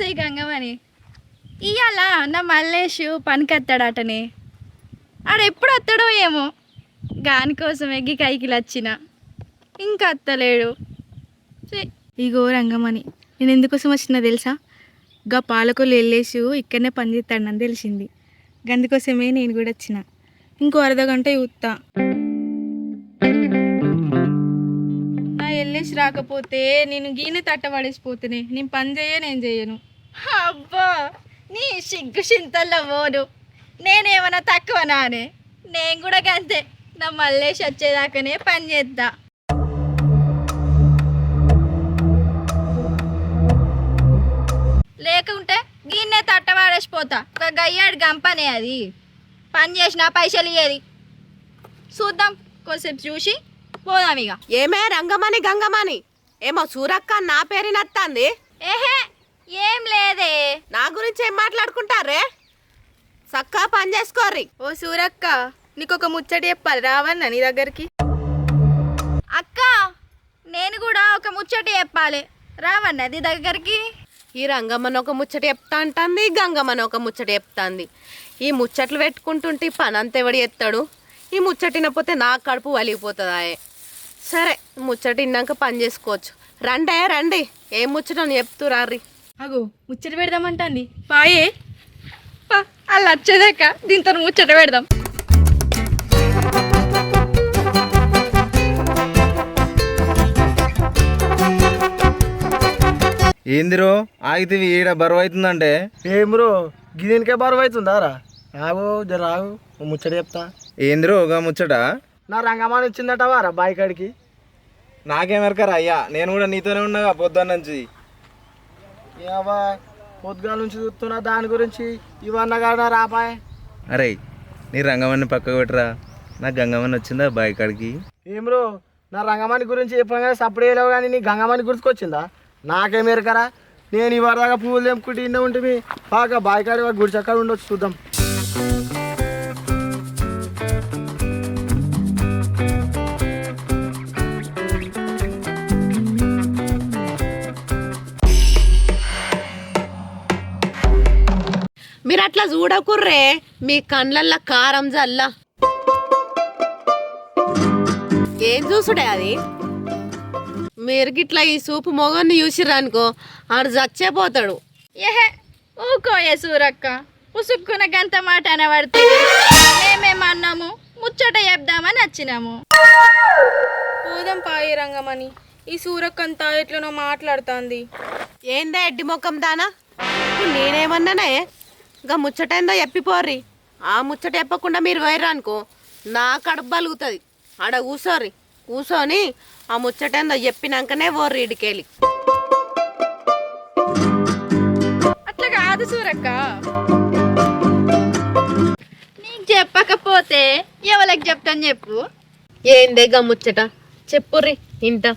వస్తాయి గంగమని. ఇవాళ నా మల్లేషు పనికెత్తాడటనే. ఆడెప్పుడు వస్తాడో ఏమో, గానికోసం ఎగ్గి కైకిలు వచ్చిన ఇంకా అత్తలేడు. ఇగో రంగమని, నేను ఎందుకోసం వచ్చినా తెలుసా? గా పాలకొల్లు వెళ్ళేసి ఇక్కడనే పని చేస్తాడని తెలిసింది. గందుకోసమే నేను కూడా వచ్చిన. ఇంకో అర్ధగంట చూస్తా. నా వెళ్ళేసి రాకపోతే నేను గీనె తట్టబడేసిపోతేనే. నేను పని నేను చేయను. అబ్బా, నీ సిగ్గు చింతల్లో పోను. నేనేమన్నా తక్కువనా అనే? నేను కూడా గంతే. నా మల్లేసి వచ్చేదాకానే పని చేద్దా. లేకుంటే గిన్నె తట్టవాడేసిపోతా. ఒక గయ్యాడు గంపనే అది. పని చేసిన పైసలు ఇయ్యేది. చూద్దాం, కొంచెంసేపు చూసి పోదాం ఇక. ఏమే రంగమని గంగమని, ఏమో సూరక్క నా పేరు నత్తాంది. ఏహే, ఏం లేదే. నా గురించి ఏం మాట్లాడుకుంటారే? చక్కా పని చేసుకోర్రి. ఓ సూరక్క, నీకు ఒక ముచ్చట చెప్పాలి, రావన్నా నీ దగ్గరికి? అక్క, నేను కూడా ఒక ముచ్చట చెప్పాలి, రావన్నా నీ దగ్గరికి? ఈ రంగమ్మని ఒక ముచ్చట చెప్తా అంటుంది, గంగమ్మని ఒక ముచ్చట చెప్తాంది. ఈ ముచ్చట్లు పెట్టుకుంటుంటే ఈ పని అంతెవడి ఎత్తాడు? ఈ ముచ్చటినపోతే నా కడుపు వలిగిపోతుందా? సరే, ముచ్చటిన్నాక పని చేసుకోవచ్చు. రండే రండి, ఏం ముచ్చటని చెప్తూ రారి. అగో, ముచ్చట పెడదామంటాంది. పాయే పా, అలా వచ్చేదాకా దీంతో ముచ్చట పెడదాం. ఏందిరో ఆగితే ఈడ బరువు అవుతుందంటే? ఏం బ్రో, గిదెనికే బరువు అవుతుందా రా? ఆగు జర ఆగు, ముచ్చట చెప్తా. ఏందిరో ఒక ముచ్చట? నా రంగమాని వచ్చిందటవా రా బాయ్ కాడికి? నాకేమెరకరా అయ్యా, నేను కూడా నీతోనే ఉన్నాగా పొద్దున్న నుంచి. ఏవా, పొద్దుగాల నుంచి చూస్తున్నా దాని గురించి. ఇవన్న కాడా రాపాయ్. అరే, నీ రంగమని పక్కకు పెట్టరా. నాకు గంగమని వచ్చిందా బాయ్ కాడికి? ఏం బ్రో, నా రంగమాని గురించి చెప్పగానే సప్పుడు వేయలేవు కానీ నీ గంగమాని గుర్తుకొచ్చిందా? నాకేమెరకరా? నేను ఇవాళ దాకా పువ్వులు తెంపుకుంటూ ఇన్న ఉంటుంది. బాగా బాయ్ కాడి గుడి చక్కడ ఉండొచ్చు, చూద్దాం. మీరు అట్లా చూడకుర్రే, మీ కండ్లల్లో కారం జల్లా. ఏం చూసుడే అది? మీరు గిట్లా ఈ సూపు మొగన్ని చూసిర్రనుకో, ఆడు చచ్చేపోతాడు. ఏహే, ఊకోయే సూరక్క, ఉసుక్కున గంత మాట అనబడితే మేమేమన్నాము? ముచ్చట చెప్దామని వచ్చినాము. పోదాం పాయి రంగమని. ఈ సూరక్కంతా ఎట్లనో మాట్లాడుతుంది. ఏందే ఎడ్డి మొక్కం దానా? నేనేమన్నానే? ఇంకా ముచ్చటేందో చెప్పిపోర్రి. ఆ ముచ్చట చెప్పకుండా మీరు పోయిర్రనుకో, నా కడుపు బలుగుతుంది. ఆడ కూసోర్రి, కూసోని ఆ ముచ్చటేందో చెప్పినాకనే పోర్రి ఇడికెళ్ళి. అట్లా కాదు సూరక్క, నీకు చెప్పకపోతే ఎవరికి చెప్తాను చెప్పు. ఏందే గా ముచ్చట చెప్పుర్రి ఇంట.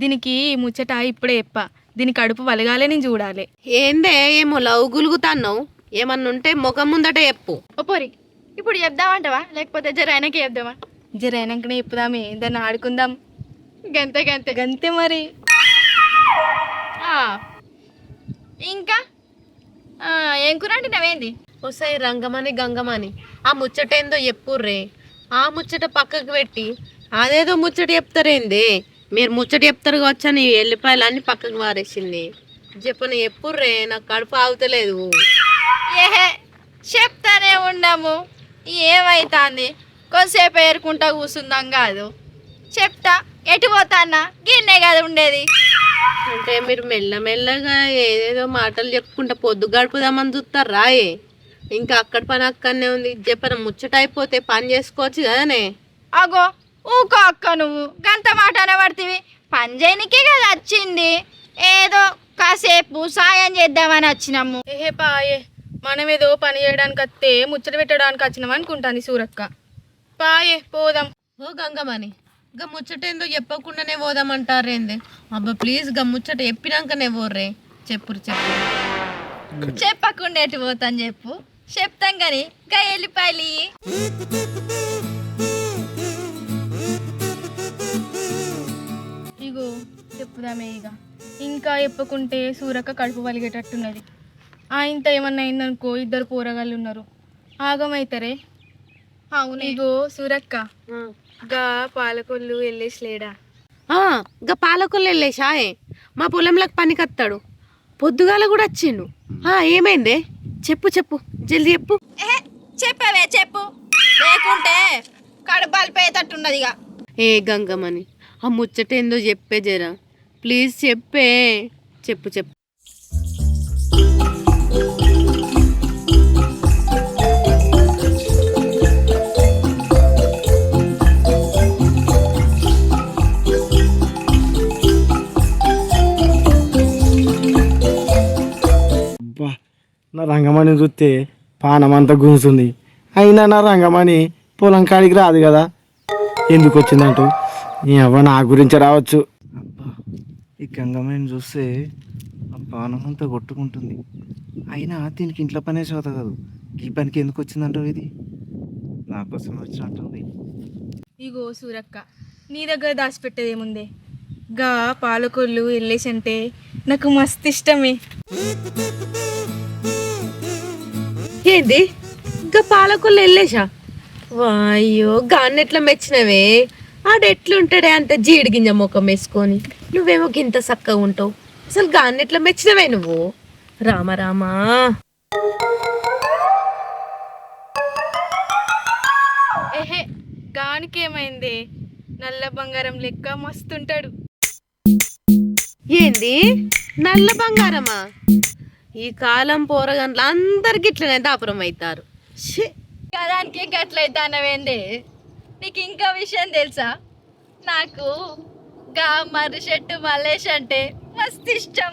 దీనికి ముచ్చట ఇప్పుడే చెప్ప. దీనికి కడుపు వలగాలే, నేను చూడాలి. ఏందే ఏమో లవ్ గులుగుతాన్నావు? ఏమన్నా ఉంటే ముఖం ముందట చెప్పు. ఓ పోరి, ఇప్పుడు చెప్దామంటావా లేకపోతే జర అయినాకే చెప్దామా? జర అయినాకనే చెప్పుదామే, దాన్ని ఆడుకుందాం. గంతే గంతే గంతే మరి. ఇంకా ఏం కూర అంటున్నావేంది? వస్తాయి రంగమని గంగమని, ఆ ముచ్చటేందో చెప్పుర్రే. ఆ ముచ్చట పక్కకు పెట్టి అదేదో ముచ్చట చెప్తారేంది? మీరు ముచ్చట చెప్తారు కావచ్చా, నీ ఎల్లిపాయలు అన్ని పక్కకు మారేసింది. చెప్పని చెప్పుర్రే, నాకు కడుపు ఆగుతలేదు. ఏహే, చెప్తానే ఉన్నాము, ఏమైతుంది? కొంతసేపు ఏరుకుంటా కూర్చుందాం కాదు. చెప్తా, ఎటు పోతాన్నా గిన్నె కదా ఉండేది. అంటే మీరు మెల్లమెల్లగా ఏదేదో మాటలు చెప్పుకుంటా పొద్దు గడుపుదామని చూస్తారు రాయే. ఇంకా అక్కడ పని అక్కడనే ఉంది. చెప్పన ముచ్చట అయిపోతే పని చేసుకోవచ్చు కదనే. అగో ఊకో అక్క, నువ్వు గంత మాట అనబడుతుంది. పని చేయనికే కదా వచ్చింది, ఏదో కాసేపు సాయం చేద్దామని వచ్చినాము. ఏహే పాయే, మనం ఏదో పని చేయడానికి వస్తే ముచ్చట పెట్టడానికి వచ్చినాం అనుకుంటాను సూరక్క. పాయే పోదాం. ఓ గంగమని, గా ముచ్చటేందో చెప్పకుండానే పోదామంటారేంది? అబ్బా ప్లీజ్, గా ముచ్చట చెప్పినాకనే పోర్రే. చెప్పురు చెప్పు. చెప్పకుండా ఎటు పోతాను చెప్పు? చెప్తాం కానీ గా ఎల్లిపాయలు. ఇగో చెప్పుదామే ఇక. ఇంకా చెప్పుకుంటే సూరక్క కడుపు వలిగేటట్టున్నది. ఆయనతో ఏమన్నా అయిందనుకో, ఇద్దరు పోరగాళ్ళు ఉన్నారు, ఆగమవుతారే. అవును. ఇగో సూరక్క, గా పాలకొల్లు వెళ్ళేసి లేడా? గా పాలకొల్లు వెళ్ళేసాయే, మా పొలంలోకి పనికత్తాడు. పొద్దుగాల కూడా వచ్చిండు. ఏమైందే? చెప్పు చెప్పు, జల్దీ చెప్పు. చెప్పవే చెప్పు, లేకుంటే కడపాలు పోయేటట్టున్నది. ఇక ఏ గంగమ్మని, ఆ ముచ్చట ఏందో చెప్పే జరా, ప్లీజ్ చెప్పే. చెప్పు చెప్పు. అబ్బా, నా రంగమణి చూస్తే పానం అంతా గుంజుతుంది. అయినా నా రంగమణి పొలం కాడికి రాదు కదా, ఎందుకు వచ్చిందంటూ నీ అవ్వ నా గురించి రావచ్చు. అబ్బా, ఈ గంగమ్మని చూస్తే ఆ పానం అంతా కొట్టుకుంటుంది. అయినా దీనికి ఇంట్లో పనే చదువు కాదు, ఈ పనికి ఎందుకు వచ్చిందంటావు? ఇది నా కోసం వచ్చినట్టుంది. ఇగో సూరక్క, నీ దగ్గర దాచిపెట్టేది ఏముందే? గా పాలకొల్లు వెళ్ళేసి అంటే నాకు మస్తు ఇష్టమే. ఏంది ఇంకా పాలకొల్లు వెళ్ళేసా? వాయ్యో, గాన్నెట్లా మెచ్చినవే. ఆడెట్లుంటాడే అంత జీడి గింజ ముఖం వేసుకొని, నువ్వేమో గింత చక్కగా ఉంటావు. అసలు గాన్నెట్లా మెచ్చినవే నువ్వు? రామ రామా. ఏహే, గానికి ఏమైంది? నల్ల బంగారం లెక్క మస్తుంటాడు. ఏంది నల్ల బంగారమా? ఈ కాలం పోరగండ్లు అందరికి ఇట్లనే దాపురం అవుతారు. దానికి గట్లయితానవేందే? నీకు ఇంకా విషయం తెలుసా? నాకు గా మర్రి చెట్టు మల్లేష్ అంటే మస్తు ఇష్టం.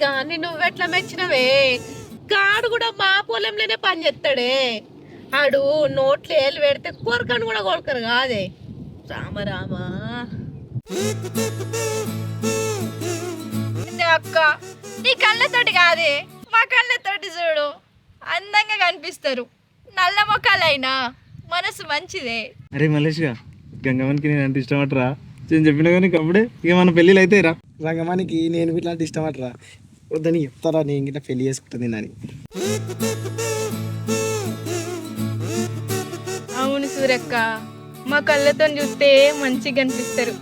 కానీ నువ్వెట్లా మెచ్చినవే? గాడు కూడా మా పొలంలోనే పని చేస్తాడే. ఆడు నోట్లు ఏళ్ళు పెడితే కొరకను కూడా కొరకరు కాదే. రామ రామా. అక్క, నీ కళ్ళతోటి కాదే, మా కళ్ళతోటి చూడు, అందంగా కనిపిస్తారు. నల్ల మొక్కలైనా మనసు మంచిదే. అరే మలేష్గా, గంగమ్మనికి నేను అంటే ఇష్టమటరా? నేను చెప్పినా కానీ అప్పుడే ఇక మన పెళ్ళిళ్ళు అయితే రా. రంగమానికి నేను ఇట్లాంటి ఇష్టం అట్రా, వద్దని చెప్తారా? నేను గిట్లా పెళ్లి చేసుకుంటుంది అని. అవును సూరక్క, మా కళ్ళతో చూస్తే మంచిగా కనిపిస్తారు.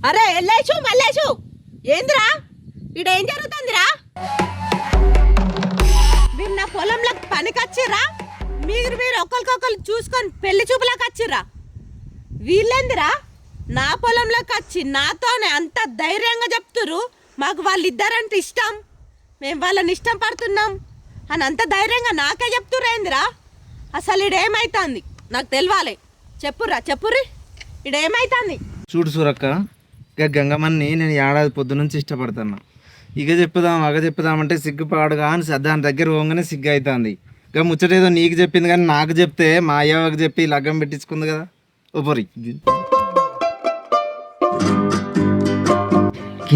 అరే ఎల్లేసు మల్లేసు, ఏందిరా ఈడేం జరుగుతుందిరా? మీరు నా పొలంలో పనికొచ్చిర్రా? మీరు ఒకరికొకరు చూసుకొని పెళ్లి చూపులకు వచ్చిర్రా? వీళ్ళేందిరా నా పొలంలోకి వచ్చి నాతోనే అంత ధైర్యంగా చెప్తురు మాకు వాళ్ళిద్దరంటే ఇష్టం, మేము వాళ్ళని ఇష్టం పడుతున్నాం అని అంత ధైర్యంగా నాకే చెప్తుర్రేందిరా? అసలు ఈడేమైతుంది నాకు తెలియాలి. చెప్పుర్రా చెప్పుర్రి, ఈడేమైతుంది? చూడు సూరక్క, ఇక గంగమ్మని నేను ఏడాది పొద్దు నుంచి ఇష్టపడుతున్నా. ఇక చెప్పుదాం అగ చెప్పుదామంటే సిగ్గుపాడుగా అని దాని దగ్గర పోగానే సిగ్గు అవుతుంది. ఇక ముచ్చటేదో నీకు చెప్పింది కానీ నాకు చెప్తే మా అయ్యవకి చెప్పి లగ్గం పెట్టించుకుంది కదా. ఓపరి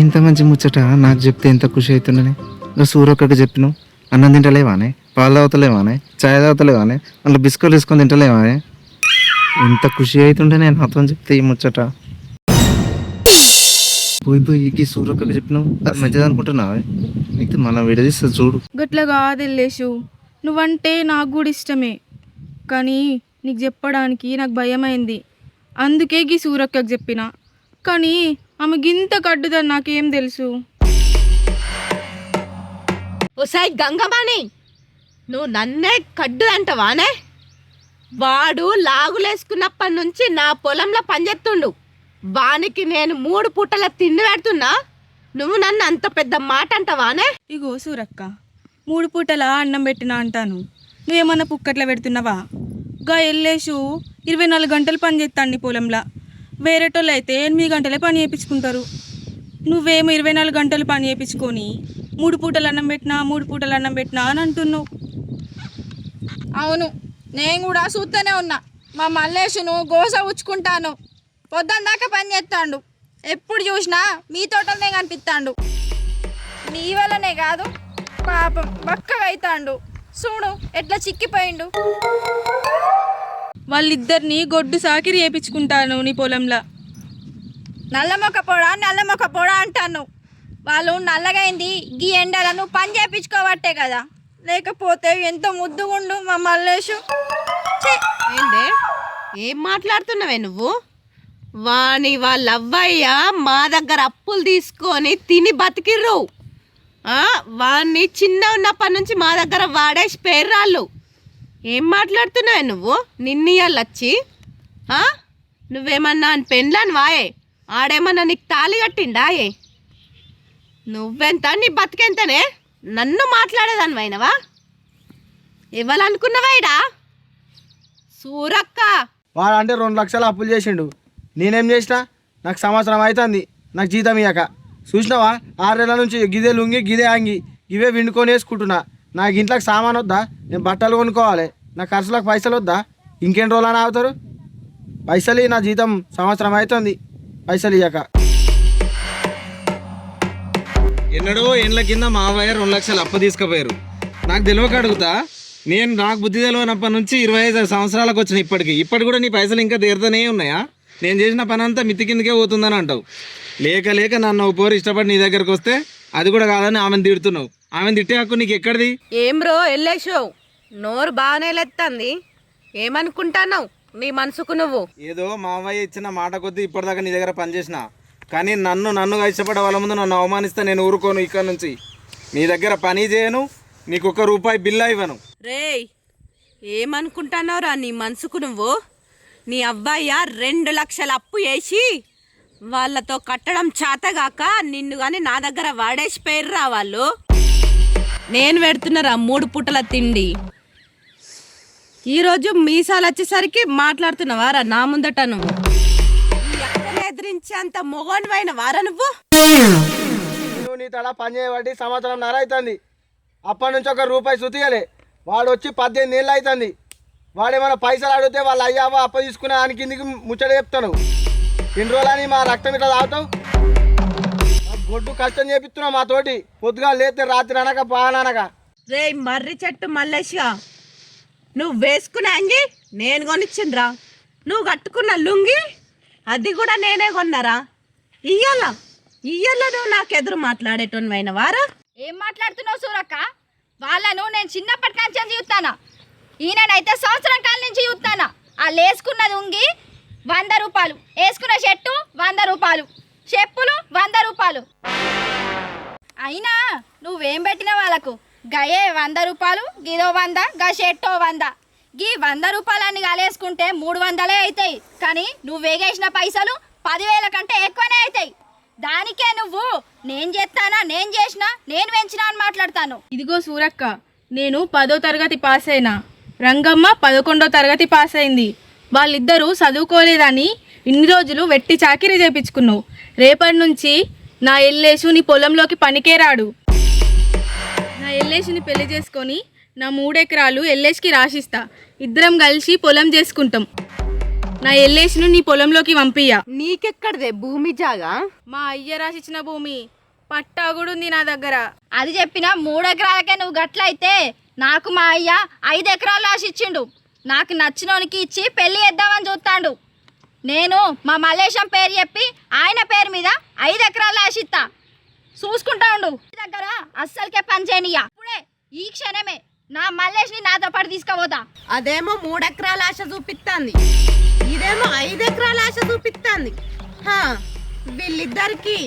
ఇంత మంచి ముచ్చట నాకు చెప్తే ఎంత ఖుషి అవుతున్నానే. ఇంకా సూరక్కకి చెప్పినావు, అన్నం తింటలేవానే, పాలు తాగుతలేవానే, చాయ్ తాగుతలేవానే, అందులో బిస్కెట్లు తీసుకొని తింటలేవానే. ఎంత ఖుషి అవుతుంటే నేను నాతో చెప్తే ఈ ముచ్చట. పోయి సూరక్కకి చెప్పినావు, అది మంచిది అనుకుంటున్నావా? అయితే మనం విడదీస్తా చూడు. గట్ల కాదు ఎల్లేషు, నువ్వంటే నాకు కూడా ఇష్టమే, కానీ నీకు చెప్పడానికి నాకు భయమైంది, అందుకే గీ సూరక్కకు చెప్పిన. కానీ ఆమె గింత కడ్డుదని నాకేం తెలుసు. ఓసాయి గంగమాని, నువ్వు నన్నే కడ్డు అంటవానే? వాడు లాగులేసుకున్నప్పటి నుంచి నా పొలంలో పనిచేస్తుండు. వానికి నేను 3 పూటల తిండి పెడుతున్నా, నువ్వు నన్ను అంత పెద్ద మాట అంటవానే? ఇగో సూరక్క, 3 పూటల అన్నం పెట్టినా అంటాను, నువ్వేమన్నా పుక్కట్ల పెడుతున్నావా? గా ఎల్లేసు 24 గంటలు పని చేస్తాను నీ పొలంలో. వేరేటోళ్ళు అయితే 8 గంటలే పని చేయించుకుంటారు. నువ్వేమో 24 గంటలు పని చేయించుకొని 3 పూటలు అన్నం పెట్టినా 3 పూటలు అన్నం పెట్టినా అని అంటున్నావు. అవును, నేను కూడా చూస్తూనే ఉన్నా. మా మల్లేషును గోస ఉచ్చుకుంటాను, పొద్దున్న దాకా పని చేస్తాడు. ఎప్పుడు చూసినా మీ తోటలనే కనిపిస్తాడు. నీ వల్లనే కాదు, పాపం బక్కగా అవుతాడు. చూడు ఎట్లా చిక్కిపోయిండు. వాళ్ళిద్దరిని గొడ్డు సాకిరి చేయించుకుంటాను నీ పొలంలో. నల్లమొక్క పొడ అంటాను. వాళ్ళు నల్లగైంది గీ ఎండలను పని చేయించుకోవట్టే కదా, లేకపోతే ఎంత ముద్దుగుండు మా మల్లేషు. ఏంటే ఏం మాట్లాడుతున్నావే నువ్వు? వాళ్ళ అవ్వయ్య మా దగ్గర అప్పులు తీసుకొని తిని బతికిర్రు. వాడిని చిన్న ఉన్నప్పటి నుంచి మా దగ్గర వాడేసి పేర్రాళ్ళు. ఏం మాట్లాడుతున్నావే నువ్వు? నిన్నీయాళ్ళొచ్చి నువ్వేమన్నా అని పెండ్లాని వాయే, ఆడేమన్నా నీకు తాళి కట్టిండా? నువ్వెంత నీ బతికెంతనే? నన్ను మాట్లాడేదాన్ని వైనవా? ఇవ్వాలనుకున్నవాయిడా సూరక్క? వాడు అంటే 2 లక్షలు అప్పులు చేసిండు. నేనేం చేసినా? నాకు సంవత్సరం అవుతుంది నాకు జీతం ఇయ్యక. చూసినావా, 6 నెలల నుంచి గిదే లుంగి గిదే అంగి ఇవే విండుకొని వేసుకుంటున్నా. నాకు ఇంట్లోకి సామాన్ వద్దా? నేను బట్టలు కొనుక్కోవాలి, నా ఖర్చులకు పైసలు వద్దా? ఇంకెన్ని రోజులు అని ఆగుతారు? పైసలు నా జీతం సంవత్సరం అవుతుంది పైసలు ఇయ్యక. ఎన్నడో ఏండ్ల కింద మావయ్య 2 లక్షలు అప్పు తీసుకుపోయారు. నాకు తెలియక అడుగుతా, నాకు బుద్ధి తెలియనప్పటి నుంచి 25 సంవత్సరాలకు వచ్చిన ఇప్పటికి కూడా నీ పైసలు ఇంకా తీరుతూనే ఉన్నాయా? నేను చేసిన పని అంతా మిత్తి కిందకే పోతుందని అంటావు. లేక నన్ను ఓ పోరు ఇష్టపడి నీ దగ్గరకు వస్తే అది కూడా కాదని ఆమెను తిడుతున్నావు. ఆమెను తిట్టే హక్కు నీకు ఎక్కడిది? ఏం బ్రో ఎల్లేషో, నోరు బాగానే లెత్తంది. ఏమనుకుంటున్నావు నీ మనసుకు నువ్వు? ఏదో మావయ్య ఇచ్చిన మాట కొద్దీ ఇప్పటిదాకా నీ దగ్గర పనిచేసిన, కానీ నన్నుగా ఇష్టపడే వాళ్ళ ముందు నన్ను అవమానిస్తే నేను ఊరుకోను. ఇక్కడ నుంచి నీ దగ్గర పని చేయను, నీకు ₹1 బిల్లా ఇవ్వను. రేయ్, ఏమనుకుంటున్నావురా నీ మనసుకు నువ్వు? నీ అబ్బాయి 2 లక్షల అప్పు వేసి వాళ్ళతో కట్టడం చేతగాక నిన్ను కానీ నా దగ్గర వాడేసి పేర్రా వాళ్ళు. నేను పెడుతున్నారా 3 పూటల తిండి. ఈరోజు మీసాలు వచ్చేసరికి మాట్లాడుతున్నావారా నా ముందట? నువ్వు ఎదిరించేంత మొగోనివైన వారా నువ్వు? నువ్వు నీ తల పని చేయబట్టి సంవత్సరంన్నర అవుతుంది. అప్పటి నుంచి ₹1 సుతియలే. వాడు వచ్చి 18 ఏళ్ళు అవుతుంది. వాడేమైనా పైసలు అడిగితే వాళ్ళు అయ్యావా అప్ప తీసుకునే దానికి కిందికి ముచ్చట చెప్తాను. ఇన్ని రోజులని మా రక్తం ఇట్లా తాగుతావు? గొడ్డు కష్టం చేపిస్తున్నావు మా తోటి. పొద్దుగా లేతే రాత్రి అనక బాగానక. రే మర్రి చెట్టు మల్లేషిగా, నువ్వు వేసుకునే అంగి నేను కొనిచ్చిండ్రా, నువ్వు కట్టుకున్న లుంగి అది కూడా నేనే కొన్నారా? ఇయ్యాల నువ్వు నాకెదురు మాట్లాడేటోనివైన వారా? ఏం మాట్లాడుతున్నావు సూరక్క? వాళ్ళను నేను చిన్నప్పటి నుంచి చూస్తానా, ఈయనైతే సంవత్సరం కాలం నుంచి చూస్తానా. వాళ్ళు వేసుకున్నది ఉంగి ₹100, వేసుకున్న షర్టు ₹100, చెప్పులు ₹100. అయినా నువ్వేం పెట్టిన వాళ్ళకు గయే ₹100, గిదో 100, గా షర్టో 100. గీ ₹100 కలిసుకుంటే 300 అవుతాయి. కానీ నువ్వు వేగేసిన పైసలు 10,000 కంటే ఎక్కువనే అవుతాయి. దానికే నువ్వు నేను చేస్తానా, నేను చేసినా, నేను పెంచినా అని మాట్లాడతాను. ఇదిగో సూరక్క, నేను 10వ తరగతి పాస్ అయినా, రంగమ్మ 11వ తరగతి పాస్ అయింది. వాళ్ళిద్దరూ చదువుకోలేదని ఇన్ని రోజులు వెట్టి చాకిరీ చేయించుకున్నావు. రేపటి నుంచి నా ఎల్లేసు నీ పొలంలోకి పనికే రాడు. నా ఎల్లేసుని పెళ్లి చేసుకొని నా 3 ఎకరాలు ఎల్లేసుకి రాసిస్తా. ఇద్దరం కలిసి పొలం చేసుకుంటాం. నా ఎల్లేసును నీ పొలంలోకి పంపియ్యా. నీకెక్కడదే భూమి జాగా? మా అయ్య రాసిచ్చిన భూమి పట్టా కూడా ఉంది నా దగ్గర. అది చెప్పిన 3 ఎకరాలకే నువ్వు గట్లయితే నాకు మా అయ్య 5 ఎకరాలు రాసిచ్చిండు. నాకు నచ్చినోనికి ఇచ్చి పెళ్లి చేద్దామని చూస్తాడు. నేను మా మల్లేశం పేరు చెప్పి ఆయన పేరు మీద 5 ఎకరాలు రాసిస్తా. చూసుకుంటా ఉండు. దగ్గర అస్సలకే పని చేయనియ్యా. ఇప్పుడే ఈ క్షణమే నా మల్లేష్ని నాతో పాటు తీసుకుపోతా. అదేమో 3 ఎకరాల ఆశ చూపిస్తుంది, ఇదేమో 5 ఎకరాల ఆశ చూపిస్తుంది. వీళ్ళిద్దరికి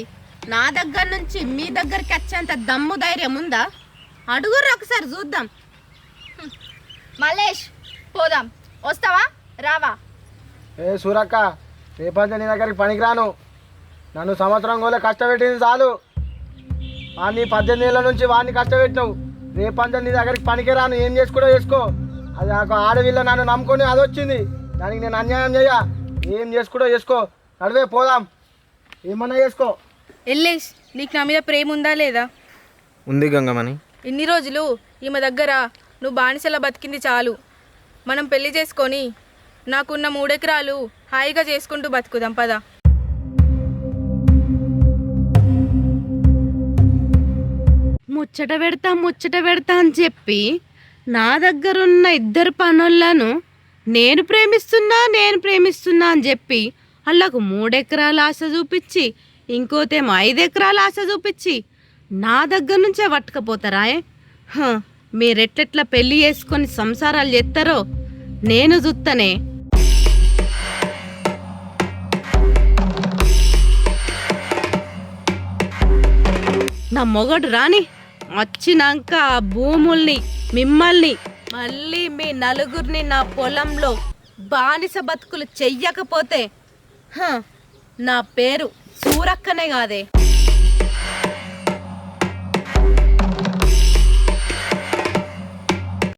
నా దగ్గర నుంచి మీ దగ్గరికి వచ్చేంత దమ్ము ధైర్యం ఉందా? అడుగురు ఒకసారి చూద్దాం. మల్లేష్ పోదాం, వస్తావా రావా? ఏ సూరక్క, రేపంతా నీ దగ్గరికి పనికిరాను. నన్ను సంవత్సరం గోలే కష్టపెట్టింది చాలు. వాడిని 18 ఏళ్ళ నుంచి వాడిని కష్టపెట్టినావు. రేపంతా నీ దగ్గరికి పనికి రాను. ఏం చేసుకోడో చేసుకో. అది నాకు ఆడవిల్ల నన్ను నమ్ముకొని అది వచ్చింది, దానికి నేను అన్యాయం చేయ. ఏం చేసుకోడో చేసుకో. నడివే పోదాం, ఏమన్నా చేసుకో. ఎల్లేష్, నీకు నా మీద ప్రేమ ఉందా లేదా? ఉంది గంగమణి. ఇన్ని రోజులు ఈమె దగ్గర నువ్వు బానిసలా బతికింది చాలు. మనం పెళ్లి చేసుకొని నాకున్న 3 ఎకరాలు హాయిగా చేసుకుంటూ బతుకుదాం పదా. ముచ్చట పెడతా అని చెప్పి నా దగ్గరున్న 2 పనులను నేను ప్రేమిస్తున్నా అని చెప్పి వాళ్ళకు 3 ఎకరాల ఆశ చూపించి ఇంకోతేమో 5 ఎకరాల ఆశ చూపించి నా దగ్గర నుంచే పట్టుకపోతారా? మీరెట్లెట్లా పెళ్లి చేసుకొని సంసారాలు చేస్తారో నేను చూస్తనే. నా మొగడు రాని వచ్చినాక ఆ భూముల్ని మిమ్మల్ని మళ్ళీ మీ నలుగురిని నా పొలంలో బానిస బతుకులు చెయ్యకపోతే నా పేరు సూరక్కనే కాదే.